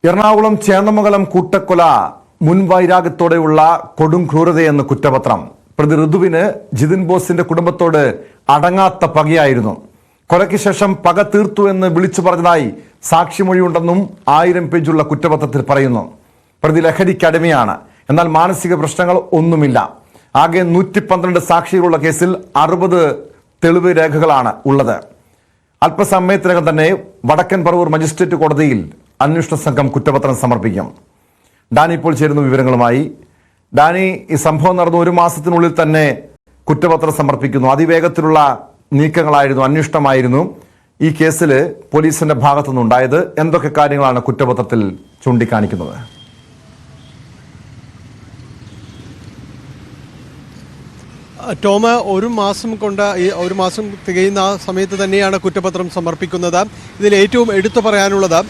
എറണാകുളം ചേന്നമംഗലം കൂട്ടക്കൊല മുൻവൈരാഗ്യത്തോടെയുള്ള കൊടും ക്രൂരതയെന്ന് കുറ്റപത്രം. പ്രതി ഋതുവിന് ജിതിൻ ബോസിന്റെ കുടുംബത്തോട് അടങ്ങാത്ത പകയായിരുന്നു. കൊലയ്ക്ക് ശേഷം പക തീർത്തു എന്ന് വിളിച്ചു പറഞ്ഞതായി സാക്ഷിമൊഴിയുണ്ടെന്നും 1000 പേജുള്ള കുറ്റപത്രത്തിൽ പറയുന്നു. പ്രതി ലഹരിക്ക് അടിമയാണ്, എന്നാൽ മാനസിക പ്രശ്നങ്ങൾ ഒന്നുമില്ല. ആകെ 112 സാക്ഷികളുള്ള കേസിൽ 60 തെളിവ് രേഖകളാണ് ഉള്ളത്. അല്പസമയത്തിനകം തന്നെ വടക്കൻ പറവൂർ മജിസ്ട്രേറ്റ് കോടതിയിൽ അന്വേഷണ സംഘം കുറ്റപത്രം സമർപ്പിക്കും. ഡാനി ഇപ്പോൾ ചേരുന്നു വിവരങ്ങളുമായി. ഡാനി, ഈ സംഭവം നടന്നു 1 മാസത്തിനുള്ളിൽ തന്നെ കുറ്റപത്രം സമർപ്പിക്കുന്നു. അതിവേഗത്തിലുള്ള നീക്കങ്ങളായിരുന്നു, അന്വേഷണമായിരുന്നു ഈ കേസിൽ പോലീസിന്റെ ഭാഗത്തുനിന്നുണ്ടായത്. എന്തൊക്കെ കാര്യങ്ങളാണ് കുറ്റപത്രത്തിൽ ചൂണ്ടിക്കാണിക്കുന്നത്? ടോമ, 1 മാസം കൊണ്ട് 1 മാസം തികയുന്ന ആ സമയത്ത് തന്നെയാണ് കുറ്റപത്രം സമർപ്പിക്കുന്നത്. ഇതിൽ ഏറ്റവും എടുത്തു പറയാനുള്ളത്,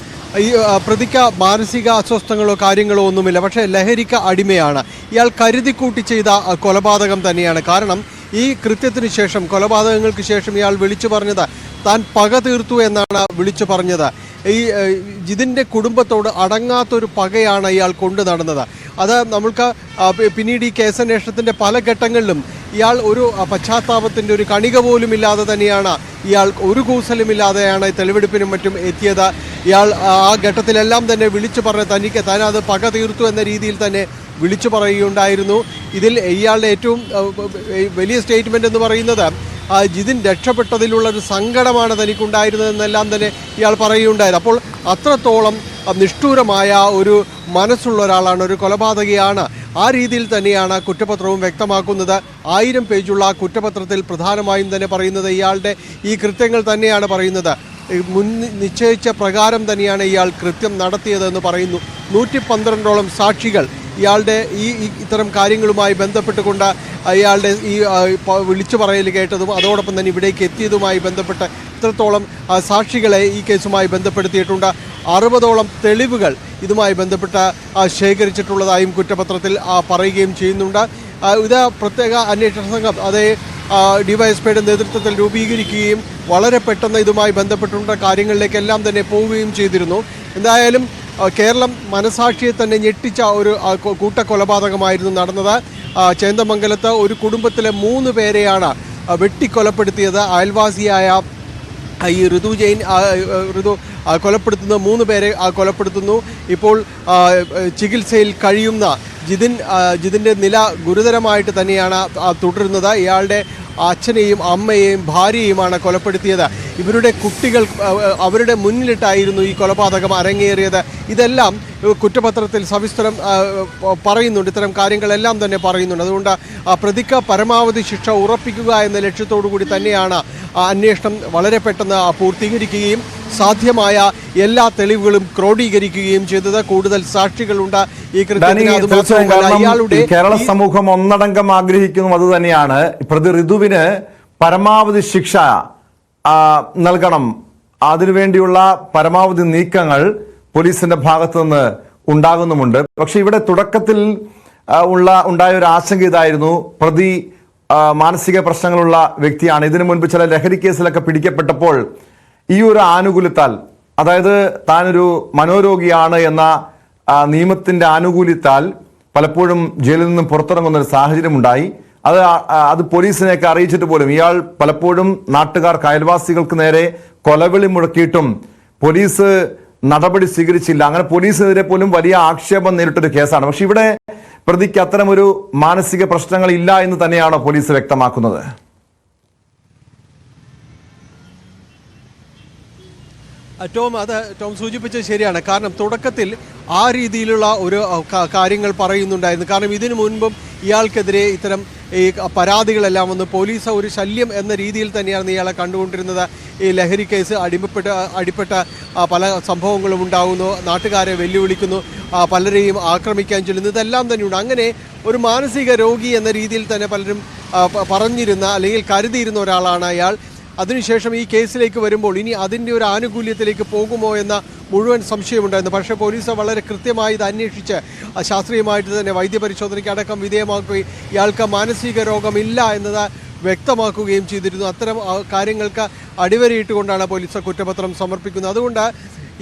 ഈ പ്രതിക്ക് മാനസിക അസ്വസ്ഥങ്ങളോ കാര്യങ്ങളോ ഒന്നുമില്ല, പക്ഷേ ലഹരിക്ക് അടിമയാണ്. ഇയാൾ കരുതിക്കൂട്ടി ചെയ്ത കൊലപാതകം തന്നെയാണ്. കാരണം ഈ കൃത്യത്തിന് ശേഷം, കൊലപാതകങ്ങൾക്ക് ശേഷം ഇയാൾ വിളിച്ചു പറഞ്ഞത് താൻ പക തീർത്തു എന്നാണ് വിളിച്ചു പറഞ്ഞത്. ഈ ജിതിൻ്റെ കുടുംബത്തോട് അടങ്ങാത്തൊരു പകയാണ് ഇയാൾ കൊണ്ടു നടന്നത്. അത് നമ്മൾക്ക് പിന്നീട് ഈ കേസന്വേഷണത്തിൻ്റെ പല ഘട്ടങ്ങളിലും ഇയാൾ ഒരു പശ്ചാത്താപത്തിൻ്റെ ഒരു കണിക പോലും ഇല്ലാതെ തന്നെയാണ്, ഇയാൾ ഒരു കൂസലുമില്ലാതെയാണ് തെളിവെടുപ്പിനും മറ്റും എത്തിയത്. ഇയാൾ ആ ഘട്ടത്തിലെല്ലാം തന്നെ വിളിച്ചു പറഞ്ഞ് താനത് പക തീർത്തു എന്ന രീതിയിൽ തന്നെ വിളിച്ചു പറയുകയുണ്ടായിരുന്നു. ഇതിൽ ഇയാളുടെ ഏറ്റവും വലിയ സ്റ്റേറ്റ്മെൻ്റ് എന്ന് പറയുന്നത് ജിതിൻ രക്ഷപ്പെട്ടതിലുള്ളൊരു സങ്കടമാണ് തനിക്കുണ്ടായിരുന്നതെന്നെല്ലാം തന്നെ ഇയാൾ പറയുകയുണ്ടായത്. അപ്പോൾ അത്രത്തോളം നിഷ്ഠൂരമായ ഒരു മനസ്സുള്ള ഒരാളാണ്, ഒരു കൊലപാതകിയാണ്. ആ രീതിയിൽ തന്നെയാണ് കുറ്റപത്രവും വ്യക്തമാക്കുന്നത്. 1000 പേജുള്ള കുറ്റപത്രത്തിൽ പ്രധാനമായും തന്നെ പറയുന്നത് ഇയാളുടെ ഈ കൃത്യങ്ങൾ തന്നെയാണ് പറയുന്നത്. മുൻ നിശ്ചയിച്ച പ്രകാരം തന്നെയാണ് ഇയാൾ കൃത്യം നടത്തിയതെന്ന് പറയുന്നു. 112ഓളം സാക്ഷികൾ ഇയാളുടെ ഇത്തരം കാര്യങ്ങളുമായി ബന്ധപ്പെട്ടുകൊണ്ട് ഇയാളുടെ ഈ വിളിച്ചു പറയൽ കേട്ടതും അതോടൊപ്പം തന്നെ ഇവിടേക്ക് എത്തിയതുമായി ബന്ധപ്പെട്ട് ഇത്രത്തോളം സാക്ഷികളെ ഈ കേസുമായി ബന്ധപ്പെടുത്തിയിട്ടുണ്ട്. 60ഓളം തെളിവുകൾ ഇതുമായി ബന്ധപ്പെട്ട് ശേഖരിച്ചിട്ടുള്ളതായും കുറ്റപത്രത്തിൽ പറയുകയും ചെയ്യുന്നുണ്ട്. ഇത് പ്രത്യേക അന്വേഷണ സംഘം അതേ ഡിവൈഎസ്പിയുടെ നേതൃത്വത്തിൽ രൂപീകരിക്കുകയും വളരെ പെട്ടെന്ന് ഇതുമായി ബന്ധപ്പെട്ടുള്ള കാര്യങ്ങളിലേക്കെല്ലാം തന്നെ പോവുകയും ചെയ്തിരുന്നു. എന്തായാലും കേരളം മനസാക്ഷിയെ തന്നെ ഞെട്ടിച്ച ഒരു കൂട്ടക്കൊലപാതകമായിരുന്നു നടന്നത്. ചേന്ദമംഗലത്ത് ഒരു കുടുംബത്തിലെ 3 പേരെയാണ് വെട്ടിക്കൊലപ്പെടുത്തിയത്. അയൽവാസിയായ ഈ ഋതു കൊലപ്പെടുത്തുന്ന 3 പേരെ കൊലപ്പെടുത്തുന്നു. ഇപ്പോൾ ചികിത്സയിൽ കഴിയുന്ന ജിതിൻ്റെ നില ഗുരുതരമായിട്ട് തന്നെയാണ് തുടരുന്നത്. ഇയാളുടെ അച്ഛനെയും അമ്മയെയും ഭാര്യയുമാണ് കൊലപ്പെടുത്തിയത്. ഇവരുടെ കുട്ടികൾ അവരുടെ മുന്നിലിട്ടായിരുന്നു ഈ കൊലപാതകം അരങ്ങേറിയത്. ഇതെല്ലാം കുറ്റപത്രത്തിൽ സവിസ്തരം പറയുന്നുണ്ട്. ഇത്തരം കാര്യങ്ങളെല്ലാം തന്നെ പറയുന്നുണ്ട്. അതുകൊണ്ട് പ്രതിക്ക് പരമാവധി ശിക്ഷ ഉറപ്പിക്കുക എന്ന ലക്ഷ്യത്തോടു കൂടി തന്നെയാണ് അന്വേഷണം വളരെ പെട്ടെന്ന് പൂർത്തീകരിക്കുകയും സാധ്യമായ എല്ലാ തെളിവുകളും ക്രോഡീകരിക്കുകയും ചെയ്തത്. കൂടുതൽ സാക്ഷികളുണ്ട് ഈ കൃത്യത്തിന്. കേരള സമൂഹം ഒന്നടങ്കം ആഗ്രഹിക്കുന്നു അത് തന്നെയാണ്. പ്രതി ഋതുവിന് പരമാവധി ശിക്ഷ നൽകണം. അതിനുവേണ്ടിയുള്ള പരമാവധി നീക്കങ്ങൾ പോലീസിന്റെ ഭാഗത്തു നിന്ന് ഉണ്ടാകുന്നുമുണ്ട്. പക്ഷെ ഇവിടെ തുടക്കത്തിൽ ഉണ്ടായ ഒരു ആശങ്ക ഇതായിരുന്നു, പ്രതി മാനസിക പ്രശ്നങ്ങളുള്ള വ്യക്തിയാണ്. ഇതിനു മുൻപ് ചില ലഹരി കേസിലൊക്കെ പിടിക്കപ്പെട്ടപ്പോൾ ഈ ഒരു ആനുകൂല്യത്താൽ, അതായത് താനൊരു മനോരോഗിയാണ് എന്ന നിയമത്തിന്റെ ആനുകൂല്യത്താൽ പലപ്പോഴും ജയിലിൽ നിന്നും പുറത്തിറങ്ങുന്ന ഒരു സാഹചര്യം ഉണ്ടായി. അത് പോലീസിനെയൊക്കെ അറിയിച്ചിട്ട് പോലും ഇയാൾ പലപ്പോഴും നാട്ടുകാർക്ക്, അയൽവാസികൾക്ക് നേരെ കൊലവിളി മുഴക്കിയിട്ടും പോലീസ് നടപടി സ്വീകരിച്ചില്ല. അങ്ങനെ പോലീസിനെതിരെ പോലും വലിയ ആക്ഷേപം നേരിട്ടൊരു കേസാണ്. പക്ഷെ ഇവിടെ പ്രതിക്ക് അത്തരമൊരു മാനസിക പ്രശ്നങ്ങൾ ഇല്ല എന്ന് തന്നെയാണോ പോലീസ് വ്യക്തമാക്കുന്നത്? ടോം സൂചിപ്പിച്ചത് ശരിയാണ്. കാരണം തുടക്കത്തിൽ ആ രീതിയിലുള്ള ഒരു കാര്യങ്ങൾ പറയുന്നുണ്ടായിരുന്നു. കാരണം ഇതിനു മുൻപും ഇയാൾക്കെതിരെ ഇത്തരം ഈ പരാതികളെല്ലാം വന്ന് പോലീസ് ഒരു ശല്യം എന്ന രീതിയിൽ തന്നെയാണ് ഇയാളെ കണ്ടുകൊണ്ടിരുന്നത്. ഈ ലഹരി കേസ് അടിപ്പെട്ട പല സംഭവങ്ങളും ഉണ്ടാകുന്നു, നാട്ടുകാരെ വെല്ലുവിളിക്കുന്നു, പലരെയും ആക്രമിക്കാൻ ചെല്ലുന്നു, ഇതെല്ലാം തന്നെയുണ്ട്. അങ്ങനെ ഒരു മാനസിക രോഗി എന്ന രീതിയിൽ തന്നെ പലരും പറഞ്ഞിരുന്ന അല്ലെങ്കിൽ കരുതിയിരുന്ന ഒരാളാണ് അയാൾ. അതിനുശേഷം ഈ കേസിലേക്ക് വരുമ്പോൾ ഇനി അതിൻ്റെ ഒരു ആനുകൂല്യത്തിലേക്ക് പോകുമോ എന്ന മുഴുവൻ സംശയമുണ്ടായിരുന്നു. പക്ഷേ പോലീസ് വളരെ കൃത്യമായി ഇത് അന്വേഷിച്ച് ശാസ്ത്രീയമായിട്ട് തന്നെ വൈദ്യപരിശോധനയ്ക്ക് അടക്കം വിധേയമാക്കുകയും ഇയാൾക്ക് മാനസിക രോഗമില്ല എന്നത് വ്യക്തമാക്കുകയും ചെയ്തിരുന്നു. അത്തരം കാര്യങ്ങൾക്ക് അടിവരയിട്ടുകൊണ്ടാണ് പോലീസ് കുറ്റപത്രം സമർപ്പിക്കുന്നത്. അതുകൊണ്ട്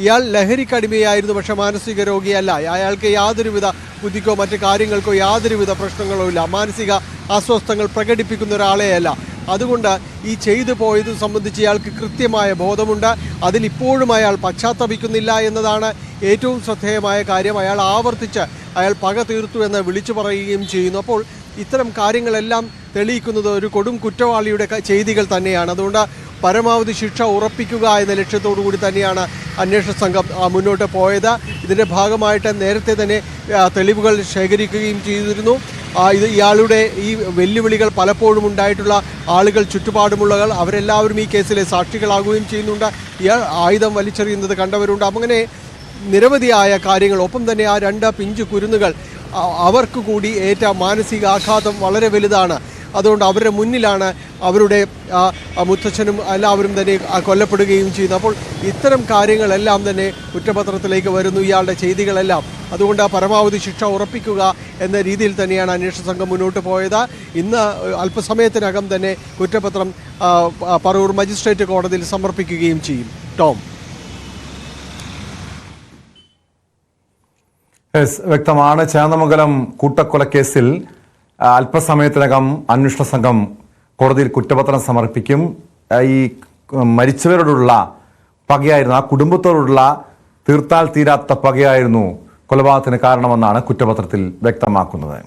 ഇയാൾ ലഹരിക്കടിമയായിരുന്നു, പക്ഷെ മാനസിക രോഗിയല്ല. അയാൾക്ക് യാതൊരുവിധ ബുദ്ധിക്കോ മറ്റു കാര്യങ്ങൾക്കോ യാതൊരുവിധ പ്രശ്നങ്ങളോ ഇല്ല. മാനസിക അസ്വസ്ഥങ്ങൾ പ്രകടിപ്പിക്കുന്ന ഒരാളെയല്ല. അതുകൊണ്ട് ഈ ചെയ്തു പോയത് സംബന്ധിച്ച് ഇയാൾക്ക് കൃത്യമായ ബോധമുണ്ട്. അതിലിപ്പോഴും അയാൾ പശ്ചാത്തപിക്കുന്നില്ല എന്നതാണ് ഏറ്റവും ശ്രദ്ധേയമായ കാര്യം. അയാൾ ആവർത്തിച്ച് അയാൾ പക തീർത്തു എന്ന് വിളിച്ചു പറയുകയും ചെയ്യുന്നു. അപ്പോൾ ഇത്തരം കാര്യങ്ങളെല്ലാം തെളിയിക്കുന്നത് ഒരു കൊടും കുറ്റവാളിയുടെ ചെയ്തികൾ തന്നെയാണ്. അതുകൊണ്ട് പരമാവധി ശിക്ഷ ഉറപ്പിക്കുക എന്ന ലക്ഷ്യത്തോടു കൂടി തന്നെയാണ് അന്വേഷണ സംഘം മുന്നോട്ട് പോയത്. ഇതിൻ്റെ ഭാഗമായിട്ട് നേരത്തെ തന്നെ തെളിവുകൾ ശേഖരിക്കുകയും ചെയ്തിരുന്നു. ഇയാളുടെ ഈ വെല്ലുവിളികൾ പലപ്പോഴും ഉണ്ടായിട്ടുള്ള ആളുകൾ, ചുറ്റുപാടുമുള്ളവർ, അവരെല്ലാവരും ഈ കേസിലെ സാക്ഷികളാകുകയും ചെയ്യുന്നുണ്ട്. ഇയാൾ ആയുധം വലിച്ചെറിയുന്നത് കണ്ടവരുണ്ട്. അങ്ങനെ നിരവധിയായ കാര്യങ്ങൾ. ഒപ്പം തന്നെ ആ 2 പിഞ്ചു കുരുന്നുകൾ, അവർക്ക് കൂടി ഏറ്റ മാനസികാഘാതം വളരെ വലുതാണ്. അതുകൊണ്ട് അവരുടെ മുന്നിലാണ് അവരുടെ മുത്തച്ഛനും എല്ലാവരും തന്നെ കൊല്ലപ്പെടുകയും ചെയ്യുന്നു. അപ്പോൾ ഇത്തരം കാര്യങ്ങളെല്ലാം തന്നെ കുറ്റപത്രത്തിലേക്ക് വരുന്നു, ഇയാളുടെ ചെയ്തികളെല്ലാം. അതുകൊണ്ട് പരമാവധി ശിക്ഷ ഉറപ്പിക്കുക എന്ന രീതിയിൽ തന്നെയാണ് അന്വേഷണ സംഘം മുന്നോട്ട് പോയത്. ഇന്ന് അല്പസമയത്തിനകം തന്നെ കുറ്റപത്രം പറവൂർ മജിസ്ട്രേറ്റ് കോടതിയിൽ സമർപ്പിക്കുകയും ചെയ്യും. ടോം. വ്യക്തമാണ്. ചേന്ദമംഗലം കൂട്ടക്കൊലക്കേസിൽ അല്പസമയത്തിനകം അന്വേഷണ സംഘം കോടതിയിൽ കുറ്റപത്രം സമർപ്പിക്കും. ഈ മരിച്ചവരോടുള്ള പകയായിരുന്നു, ആ കുടുംബത്തോടുള്ള തീർത്താൽ തീരാത്ത പകയായിരുന്നു കൊലപാതകത്തിന് കാരണമെന്നാണ് കുറ്റപത്രത്തിൽ വ്യക്തമാക്കുന്നത്.